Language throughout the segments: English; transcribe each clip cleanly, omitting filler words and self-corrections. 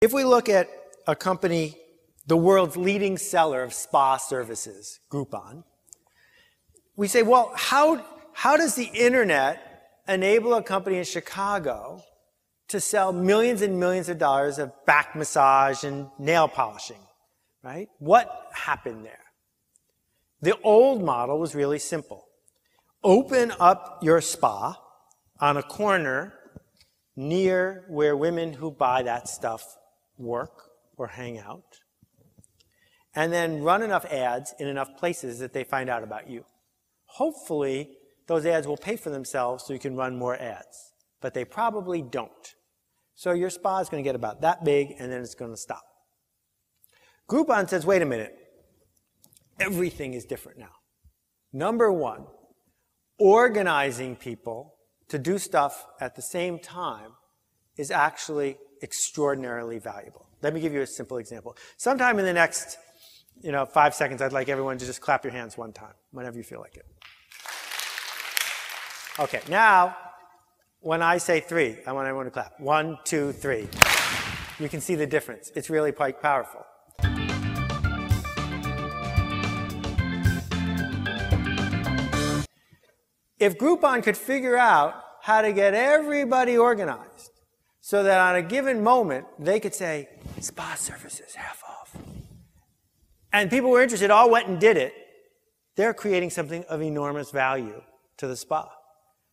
If we look at a company, the world's leading seller of spa services, Groupon, we say, well, how does the internet enable a company in Chicago to sell millions and millions of dollars of back massage and nail polishing, right? What happened there? The old model was really simple. Open up your spa on a corner near where women who buy that stuff work or hang out, and then run enough ads in enough places that they find out about you. Hopefully, those ads will pay for themselves so you can run more ads, but they probably don't. So your spa is going to get about that big, and then it's going to stop. Groupon says, wait a minute, everything is different now. Number one, organizing people to do stuff at the same time is actually extraordinarily valuable. Let me give you a simple example. Sometime in the next 5 seconds, I'd like everyone to just clap your hands one time, whenever you feel like it. Okay, now, when I say 3, I want everyone to clap. 1, 2, 3. You can see the difference. It's really quite powerful. If Groupon could figure out how to get everybody organized so that on a given moment they could say, spa services, half off, and people were interested, all went and did it, they're creating something of enormous value to the spa.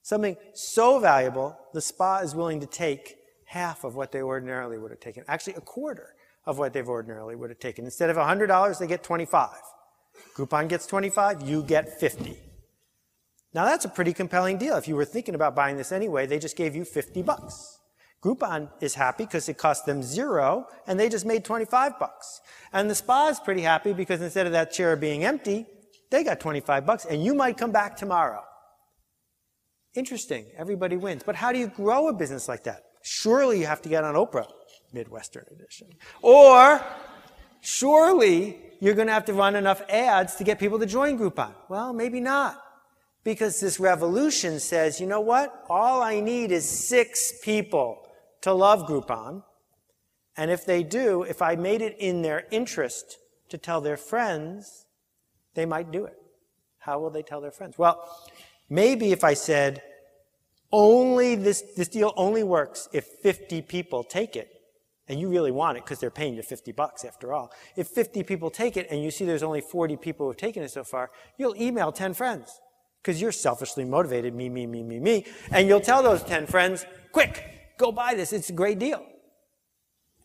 Something so valuable, the spa is willing to take half of what they ordinarily would have taken, actually a quarter of what they've ordinarily would have taken. Instead of $100, they get $25. Groupon gets $25, you get $50. Now that's a pretty compelling deal. If you were thinking about buying this anyway, they just gave you $50. Groupon is happy because it cost them $0 and they just made $25. And the spa is pretty happy because instead of that chair being empty, they got $25 and you might come back tomorrow. Interesting. Everybody wins. But how do you grow a business like that? Surely you have to get on Oprah, Midwestern edition. Or surely you're going to have to run enough ads to get people to join Groupon. Well, maybe not. Because this revolution says, you know what? All I need is 6 people to love Groupon. And if they do, if I made it in their interest to tell their friends, they might do it. How will they tell their friends? Well, maybe if I said, only this deal only works if 50 people take it, and you really want it because they're paying you $50 after all. If 50 people take it and you see there's only 40 people who have taken it so far, you'll email 10 friends. Because you're selfishly motivated, me. And you'll tell those 10 friends, quick, go buy this. It's a great deal.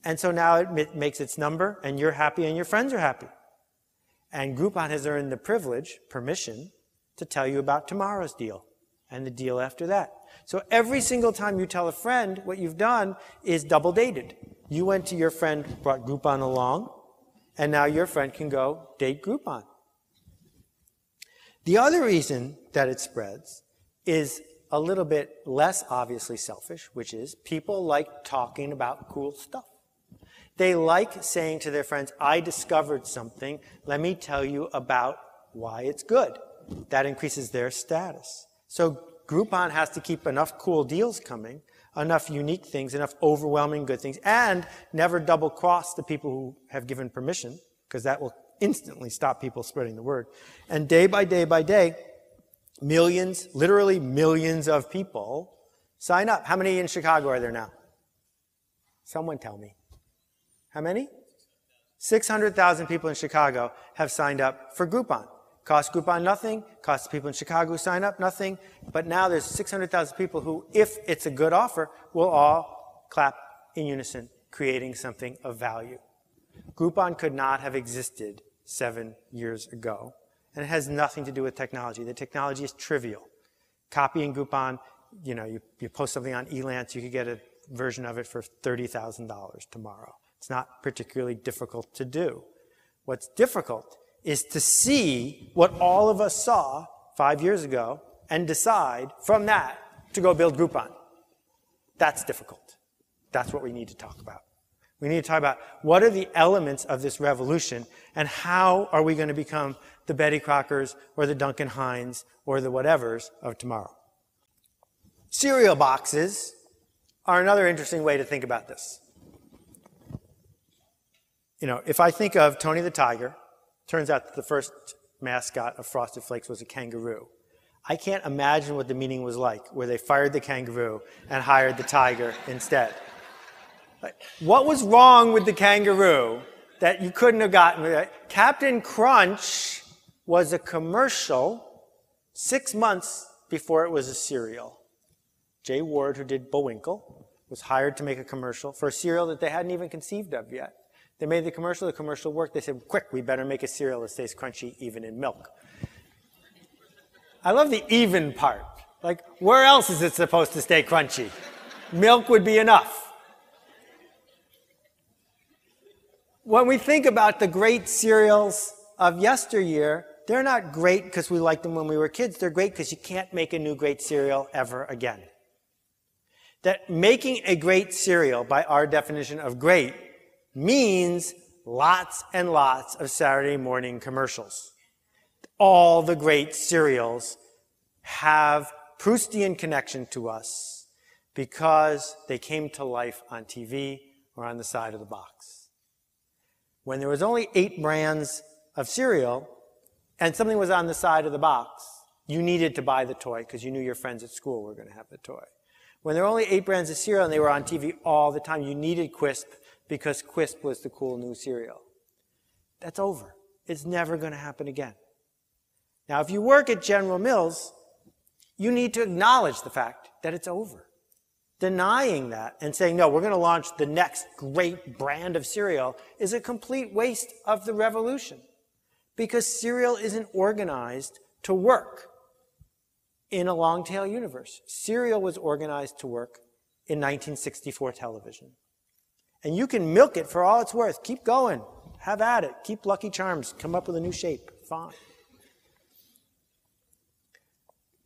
And so now it makes its number, and you're happy, and your friends are happy. And Groupon has earned the privilege, permission, to tell you about tomorrow's deal and the deal after that. So every single time you tell a friend, what you've done is double dated. You went to your friend, brought Groupon along, and now your friend can go date Groupon. The other reason that it spreads is a little bit less obviously selfish, which is people like talking about cool stuff. They like saying to their friends, I discovered something. Let me tell you about why it's good. That increases their status. So Groupon has to keep enough cool deals coming, enough unique things, enough overwhelming good things, and never double-cross the people who have given permission, because that will instantly stop people spreading the word. And day by day, millions, literally millions of people sign up. How many in Chicago are there now? Someone tell me. How many? 600,000 people in Chicago have signed up for Groupon. Costs Groupon nothing, costs people in Chicago who sign up nothing, but now there's 600,000 people who, if it's a good offer, will all clap in unison, creating something of value. Groupon could not have existed 7 years ago. And it has nothing to do with technology. The technology is trivial. Copying Groupon, you post something on Elance, you could get a version of it for $30,000 tomorrow. It's not particularly difficult to do. What's difficult is to see what all of us saw 5 years ago and decide from that to go build Groupon. That's difficult. That's what we need to talk about. We need to talk about what are the elements of this revolution and how are we going to become the Betty Crockers or the Duncan Hines or the whatevers of tomorrow. Cereal boxes are another interesting way to think about this. if I think of Tony the Tiger, turns out that the first mascot of Frosted Flakes was a kangaroo. I can't imagine what the meeting was like, where they fired the kangaroo and hired the tiger instead. What was wrong with the kangaroo that you couldn't have gotten with it? Captain Crunch was a commercial 6 months before it was a cereal. Jay Ward, who did Bullwinkle, was hired to make a commercial for a cereal that they hadn't even conceived of yet. They made the commercial worked. They said, quick, we better make a cereal that stays crunchy even in milk. I love the even part. Like, where else is it supposed to stay crunchy? Milk would be enough. When we think about the great cereals of yesteryear, they're not great because we liked them when we were kids. They're great because you can't make a new great cereal ever again. That making a great cereal, by our definition of great, means lots and lots of Saturday morning commercials. All the great cereals have Proustian connection to us because they came to life on TV or on the side of the box. When there was only 8 brands of cereal and something was on the side of the box, you needed to buy the toy because you knew your friends at school were going to have the toy. When there were only 8 brands of cereal and they were on TV all the time, you needed Quisp because Quisp was the cool new cereal. That's over. It's never going to happen again. Now, if you work at General Mills, you need to acknowledge the fact that it's over. Denying that and saying, no, we're going to launch the next great brand of cereal is a complete waste of the revolution. Because cereal isn't organized to work in a long-tail universe. Cereal was organized to work in 1964 television. And you can milk it for all it's worth. Keep going. Have at it. Keep Lucky Charms. Come up with a new shape. Fine.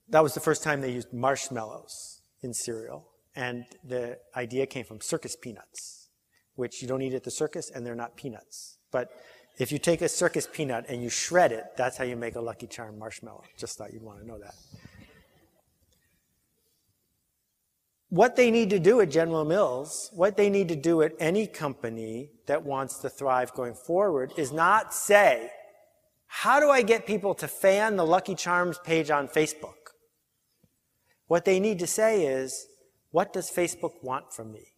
That was the first time they used marshmallows in cereal. And the idea came from circus peanuts, which you don't eat at the circus, and they're not peanuts. But if you take a circus peanut and you shred it, that's how you make a Lucky Charm marshmallow. Just thought you'd want to know that. What they need to do at General Mills, what they need to do at any company that wants to thrive going forward is not say, how do I get people to fan the Lucky Charms page on Facebook? What they need to say is, what does Facebook want from me?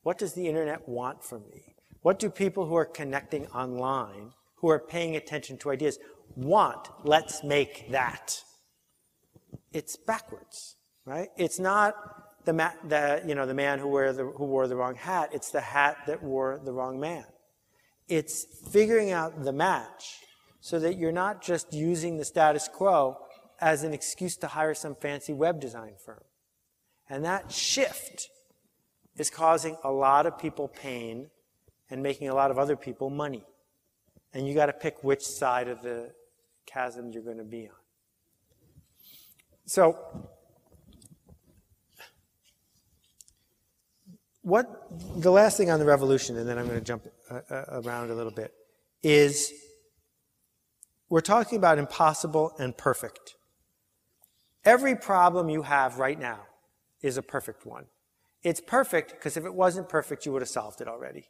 What does the internet want from me? What do people who are connecting online, who are paying attention to ideas, want? Let's make that. It's backwards, right? It's not the man who wore the wrong hat. It's the hat that wore the wrong man. It's figuring out the match so that you're not just using the status quo as an excuse to hire some fancy web design firm. And that shift is causing a lot of people pain and making a lot of other people money. And you got to pick which side of the chasm you're going to be on. So, the last thing on the revolution, and then I'm going to jump around a little bit, is we're talking about impossible and perfect. Every problem you have right now is a perfect one. It's perfect because if it wasn't perfect, you would have solved it already.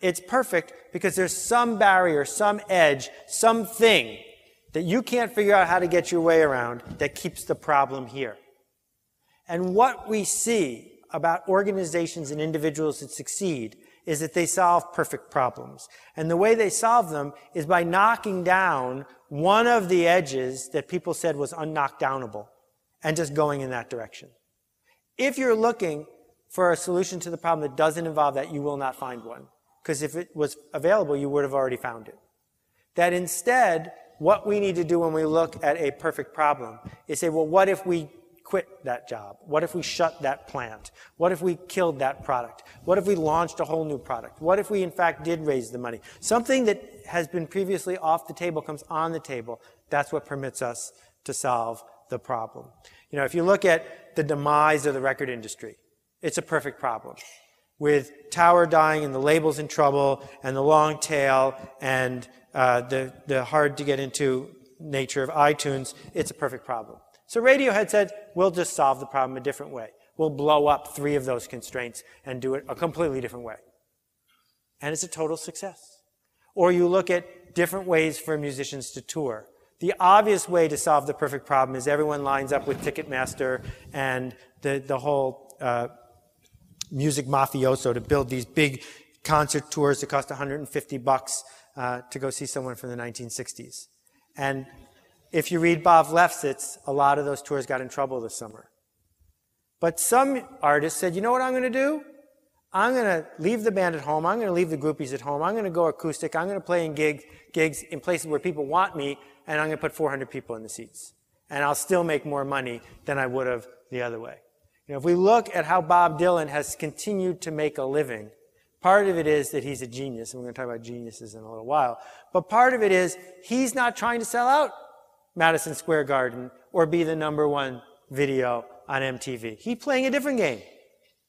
It's perfect because there's some barrier, some edge, something that you can't figure out how to get your way around that keeps the problem here. And what we see about organizations and individuals that succeed is that they solve perfect problems. And the way they solve them is by knocking down one of the edges that people said was unknockdownable and just going in that direction. If you're looking for a solution to the problem that doesn't involve that, you will not find one. Because if it was available, you would have already found it. That instead, what we need to do when we look at a perfect problem is say, well, what if we quit that job? What if we shut that plant? What if we killed that product? What if we launched a whole new product? What if we, in fact, did raise the money? Something that has been previously off the table comes on the table. That's what permits us to solve the problem. You know, if you look at the demise of the record industry, it's a perfect problem. With Tower dying and the labels in trouble and the long tail and the hard to get into nature of iTunes, it's a perfect problem. So Radiohead said, we'll just solve the problem a different way. We'll blow up 3 of those constraints and do it a completely different way. and it's a total success. Or you look at different ways for musicians to tour. The obvious way to solve the perfect problem is everyone lines up with Ticketmaster and the whole music mafioso to build these big concert tours that cost $150 to go see someone from the 1960s. And if you read Bob Lefsetz, a lot of those tours got in trouble this summer. But some artists said, you know what I'm going to do? I'm going to leave the band at home. I'm going to leave the groupies at home. I'm going to go acoustic. I'm going to play in gigs in places where people want me, and I'm going to put 400 people in the seats. And I'll still make more money than I would have the other way. You know, if we look at how Bob Dylan has continued to make a living, part of it is that he's a genius, and we're going to talk about geniuses in a little while. But part of it is he's not trying to sell out Madison Square Garden or be the #1 video on MTV. He's playing a different game.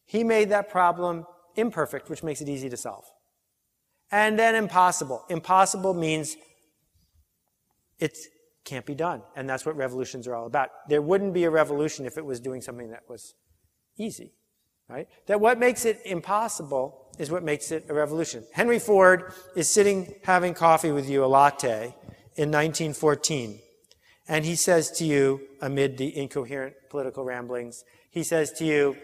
He made that problem imperfect, which makes it easy to solve. And then impossible. Impossible means it can't be done. And that's what revolutions are all about. There wouldn't be a revolution if it was doing something that was easy, right? That what makes it impossible is what makes it a revolution. Henry Ford is sitting having coffee with you, a latte, in 1914. And he says to you, amid the incoherent political ramblings, he says to you,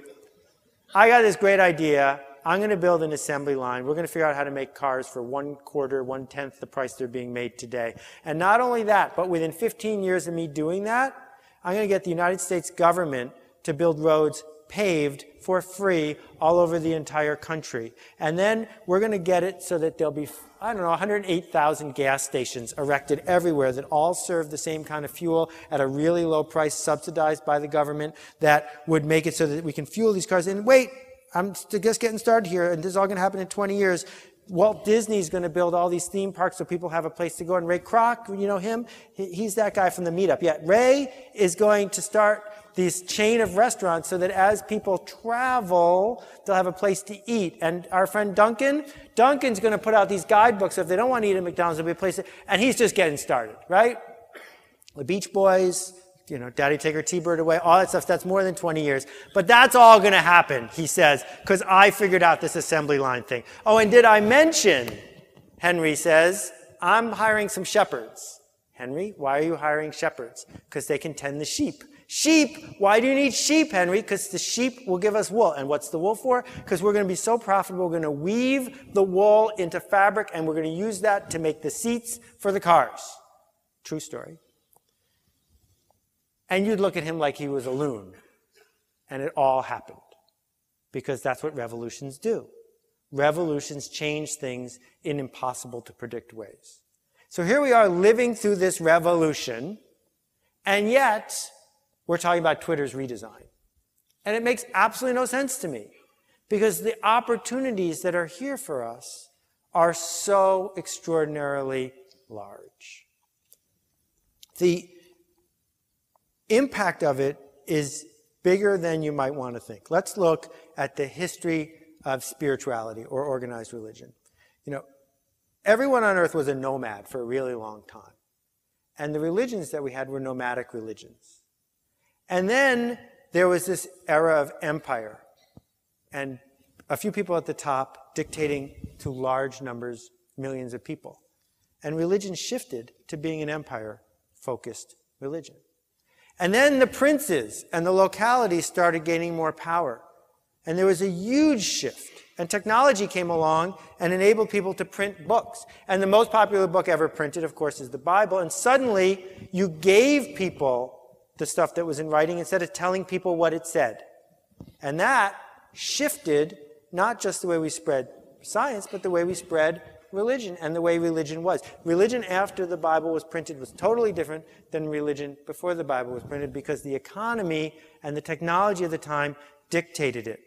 I got this great idea. I'm going to build an assembly line. We're going to figure out how to make cars for 1/4, 1/10 the price they're being made today. And not only that, but within 15 years of me doing that, I'm going to get the United States government to build roads paved for free all over the entire country. And then we're going to get it so that there'll be, 108,000 gas stations erected everywhere that all serve the same kind of fuel at a really low price, subsidized by the government, that would make it so that we can fuel these cars. And wait, I'm just getting started here, and this is all going to happen in 20 years. Walt Disney's going to build all these theme parks so people have a place to go. And Ray Kroc, you know him? He's that guy from the Meetup. Yeah, Ray is going to start this chain of restaurants so that as people travel, they'll have a place to eat. And our friend Duncan's going to put out these guidebooks. So if they don't want to eat at McDonald's, there'll be a place to, and he's just getting started, right? The Beach Boys, you know, Daddy Take Her T-Bird Away, all that stuff, that's more than 20 years. But that's all going to happen, he says, because I figured out this assembly line thing. Oh, and did I mention, Henry says, I'm hiring some shepherds. Henry, why are you hiring shepherds? Because they can tend the sheep. Sheep, why do you need sheep, Henry? Because the sheep will give us wool. And what's the wool for? Because we're going to be so profitable, we're going to weave the wool into fabric, and we're going to use that to make the seats for the cars. True story. And you'd look at him like he was a loon. And it all happened. Because that's what revolutions do. Revolutions change things in impossible to predict ways. So here we are living through this revolution, and yet we're talking about Twitter's redesign. And it makes absolutely no sense to me, because the opportunities that are here for us are so extraordinarily large. The impact of it is bigger than you might want to think. Let's look at the history of spirituality or organized religion. You know, everyone on earth was a nomad for a really long time. And the religions that we had were nomadic religions. And then there was this era of empire, and a few people at the top dictating to large numbers, millions of people. And religion shifted to being an empire-focused religion. And then the princes and the localities started gaining more power. And there was a huge shift. And technology came along and enabled people to print books. And the most popular book ever printed, of course, is the Bible. And suddenly, you gave people the stuff that was in writing instead of telling people what it said. And that shifted not just the way we spread science, but the way we spread religion and the way religion was. Religion after the Bible was printed was totally different than religion before the Bible was printed, because the economy and the technology of the time dictated it.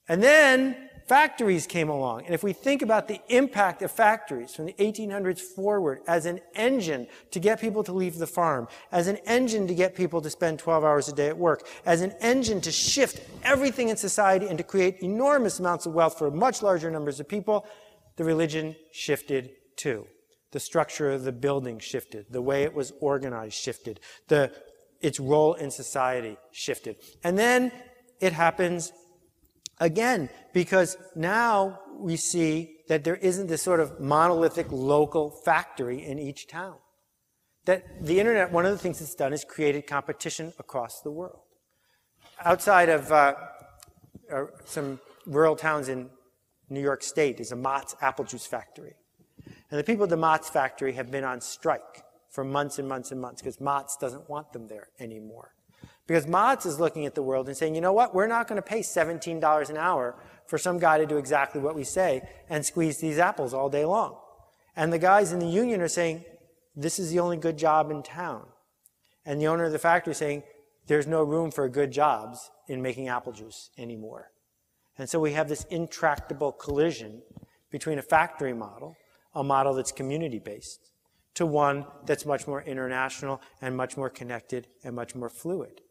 And then factories came along. And if we think about the impact of factories from the 1800s forward as an engine to get people to leave the farm, as an engine to get people to spend 12 hours a day at work, as an engine to shift everything in society and to create enormous amounts of wealth for much larger numbers of people, the religion shifted too. The structure of the building shifted. The way it was organized shifted. Its role in society shifted. And then it happens again, because now we see that there isn't this sort of monolithic local factory in each town. That the internet, one of the things it's done is created competition across the world. Outside of some rural towns in New York State is a Mott's apple juice factory. And the people at the Mott's factory have been on strike for months and months and months because Mott's doesn't want them there anymore. Because Mott's is looking at the world and saying, you know what, we're not going to pay $17 an hour for some guy to do exactly what we say and squeeze these apples all day long. And the guys in the union are saying, this is the only good job in town. And the owner of the factory is saying, there's no room for good jobs in making apple juice anymore. And so we have this intractable collision between a factory model, a model that's community-based, to one that's much more international and much more connected and much more fluid.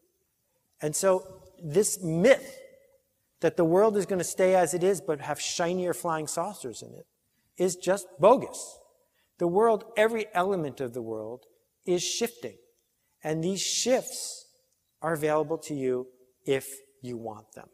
And so this myth that the world is going to stay as it is but have shinier flying saucers in it is just bogus. The world, every element of the world, is shifting. And these shifts are available to you if you want them.